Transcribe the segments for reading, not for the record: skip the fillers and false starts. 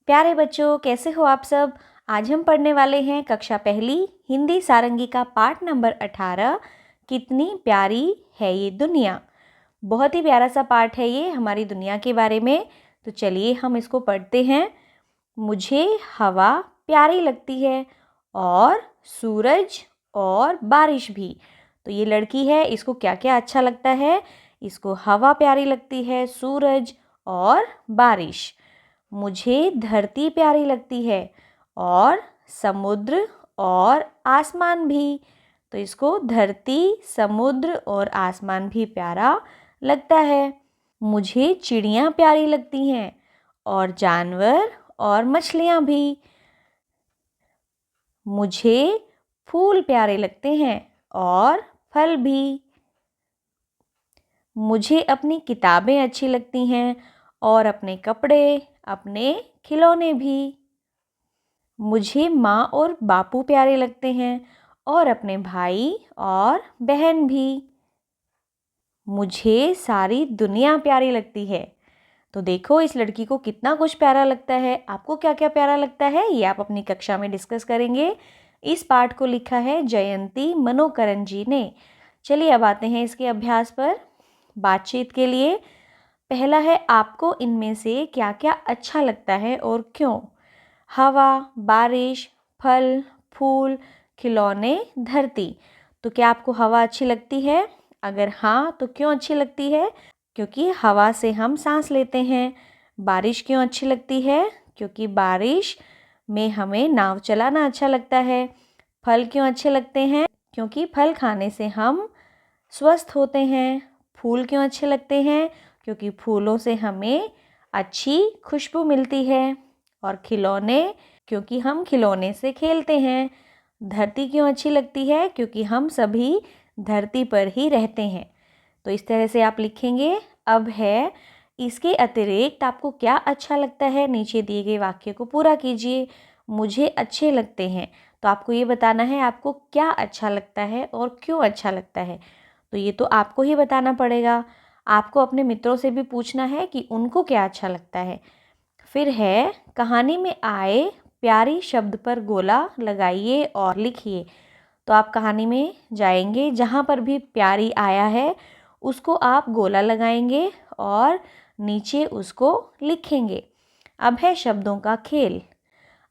प्यारे बच्चों, कैसे हो आप सब। आज हम पढ़ने वाले हैं कक्षा पहली हिंदी सारंगी का पाठ नंबर 18, कितनी प्यारी है ये दुनिया। बहुत ही प्यारा सा पाठ है ये हमारी दुनिया के बारे में। तो चलिए हम इसको पढ़ते हैं। मुझे हवा प्यारी लगती है और सूरज और बारिश भी। तो ये लड़की है, इसको क्या क्या अच्छा लगता है। इसको हवा प्यारी लगती है, सूरज और बारिश। मुझे धरती प्यारी लगती है और समुद्र और आसमान भी। तो इसको धरती, समुद्र और आसमान भी प्यारा लगता है। मुझे चिड़ियाँ प्यारी लगती हैं और जानवर और मछलियाँ भी। मुझे फूल प्यारे लगते हैं और फल भी। मुझे अपनी किताबें अच्छी लगती हैं और अपने कपड़े, अपने खिलौने भी। मुझे माँ और बापू प्यारे लगते हैं और अपने भाई और बहन भी। मुझे सारी दुनिया प्यारी लगती है। तो देखो इस लड़की को कितना कुछ प्यारा लगता है। आपको क्या क्या प्यारा लगता है ये आप अपनी कक्षा में डिस्कस करेंगे। इस पाठ को लिखा है जयंती मनोकरण जी ने। चलिए अब आते हैं इसके अभ्यास पर। बातचीत के लिए पहला है, आपको इनमें से क्या क्या अच्छा लगता है और क्यों। हवा, बारिश, फल, फूल, खिलौने, धरती। तो क्या आपको हवा अच्छी लगती है? अगर हाँ तो क्यों अच्छी लगती है? क्योंकि हवा से हम सांस लेते हैं। बारिश क्यों अच्छी लगती है? क्योंकि बारिश में हमें नाव चलाना अच्छा लगता है। फल क्यों अच्छे लगते हैं? क्योंकि फल खाने से हम स्वस्थ होते हैं। फूल क्यों अच्छे लगते हैं? क्योंकि फूलों से हमें अच्छी खुशबू मिलती है। और खिलौने, क्योंकि हम खिलौने से खेलते हैं। धरती क्यों अच्छी लगती है? क्योंकि हम सभी धरती पर ही रहते हैं। तो इस तरह से आप लिखेंगे। अब है, इसके अतिरिक्त आपको क्या अच्छा लगता है। नीचे दिए गए वाक्य को पूरा कीजिए। मुझे अच्छे लगते हैं, तो आपको ये बताना है आपको क्या अच्छा लगता है और क्यों अच्छा लगता है। तो ये तो आपको ही बताना पड़ेगा। आपको अपने मित्रों से भी पूछना है कि उनको क्या अच्छा लगता है। फिर है, कहानी में आए प्यारी शब्द पर गोला लगाइए और लिखिए। तो आप कहानी में जाएंगे, जहाँ पर भी प्यारी आया है उसको आप गोला लगाएंगे और नीचे उसको लिखेंगे। अब है शब्दों का खेल।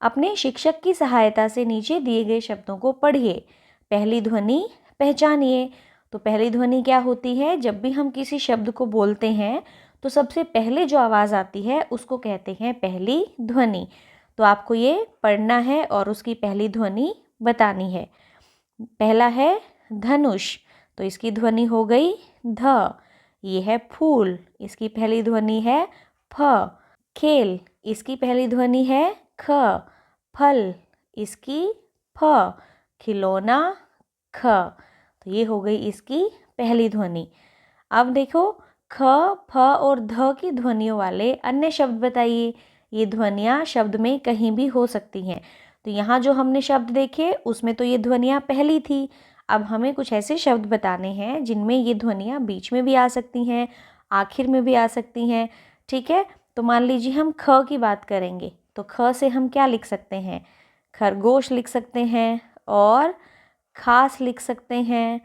अपने शिक्षक की सहायता से नीचे दिए गए शब्दों को पढ़िए। पहली ध्वनि पहचानिए। तो पहली ध्वनि क्या होती है? जब भी हम किसी शब्द को बोलते हैं तो सबसे पहले जो आवाज़ आती है उसको कहते हैं पहली ध्वनि। तो आपको ये पढ़ना है और उसकी पहली ध्वनि बतानी है। पहला है धनुष, तो इसकी ध्वनि हो गई ध। ये है फूल, इसकी पहली ध्वनि है फ। खेल, इसकी पहली ध्वनि है ख। फल, इसकी फ। खिलौना ख। तो ये हो गई इसकी पहली ध्वनि। अब देखो, ख, फ और ध की ध्वनियों वाले अन्य शब्द बताइए। ये ध्वनियाँ शब्द में कहीं भी हो सकती हैं। तो यहाँ जो हमने शब्द देखे उसमें तो ये ध्वनियाँ पहली थी। अब हमें कुछ ऐसे शब्द बताने हैं जिनमें ये ध्वनियाँ बीच में भी आ सकती हैं, आखिर में भी आ सकती हैं। ठीक है, तो मान लीजिए हम ख की बात करेंगे तो ख से हम क्या लिख सकते हैं? खरगोश लिख सकते हैं और खास लिख सकते हैं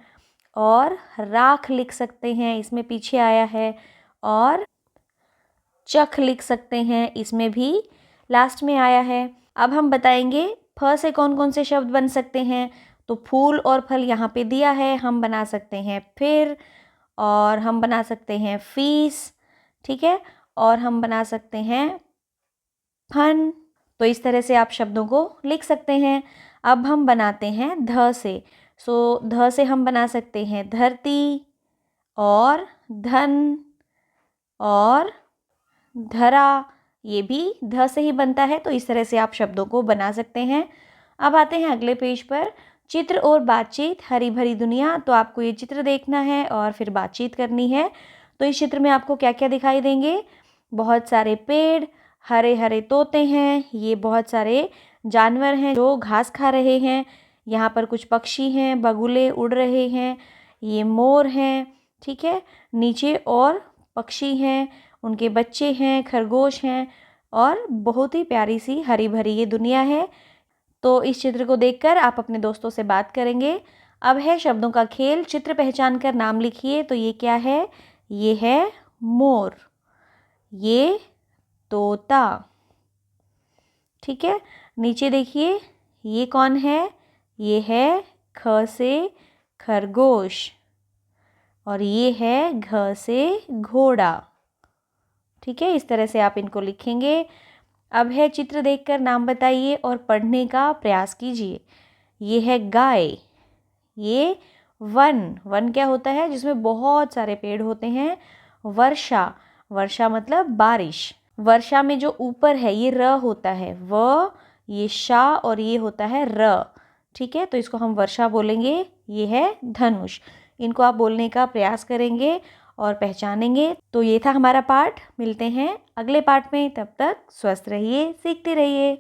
और राख लिख सकते हैं, इसमें पीछे आया है। और चख लिख सकते हैं, इसमें भी लास्ट में आया है। अब हम बताएंगे फ से कौन कौन से शब्द बन सकते हैं। तो फूल और फल यहाँ पे दिया है, हम बना सकते हैं फिर, और हम बना सकते हैं फीस। ठीक है, और हम बना सकते हैं फन। तो इस तरह से आप शब्दों को लिख सकते हैं। अब हम बनाते हैं ध से। ध से हम बना सकते हैं धरती और धन और धरा। ये भी ध से ही बनता है। तो इस तरह से आप शब्दों को बना सकते हैं। अब आते हैं अगले पेज पर, चित्र और बातचीत, हरी भरी दुनिया। तो आपको ये चित्र देखना है और फिर बातचीत करनी है। तो इस चित्र में आपको क्या क्या दिखाई देंगे? बहुत सारे पेड़, हरे हरे तोते हैं, ये बहुत सारे जानवर हैं जो घास खा रहे हैं। यहाँ पर कुछ पक्षी हैं, बगुले उड़ रहे हैं, ये मोर हैं। ठीक है, नीचे और पक्षी हैं, उनके बच्चे हैं, खरगोश हैं, और बहुत ही प्यारी सी हरी भरी ये दुनिया है। तो इस चित्र को देखकर आप अपने दोस्तों से बात करेंगे। अब है शब्दों का खेल। चित्र पहचान कर नाम लिखिए। तो ये क्या है? ये है मोर, ये तोता। ठीक है, नीचे देखिए, ये कौन है? ये है ख से खरगोश, और ये है घ से घोड़ा। ठीक है, इस तरह से आप इनको लिखेंगे। अब है चित्र देखकर नाम बताइए और पढ़ने का प्रयास कीजिए। ये है गाय, ये वन, वन क्या होता है? जिसमें बहुत सारे पेड़ होते हैं। वर्षा, वर्षा मतलब बारिश। वर्षा में जो ऊपर है ये र होता है, व, ये शा, और ये होता है र। ठीक है, तो इसको हम वर्षा बोलेंगे। ये है धनुष। इनको आप बोलने का प्रयास करेंगे और पहचानेंगे। तो ये था हमारा पाठ। मिलते हैं अगले पाठ में, तब तक स्वस्थ रहिए, सीखते रहिए।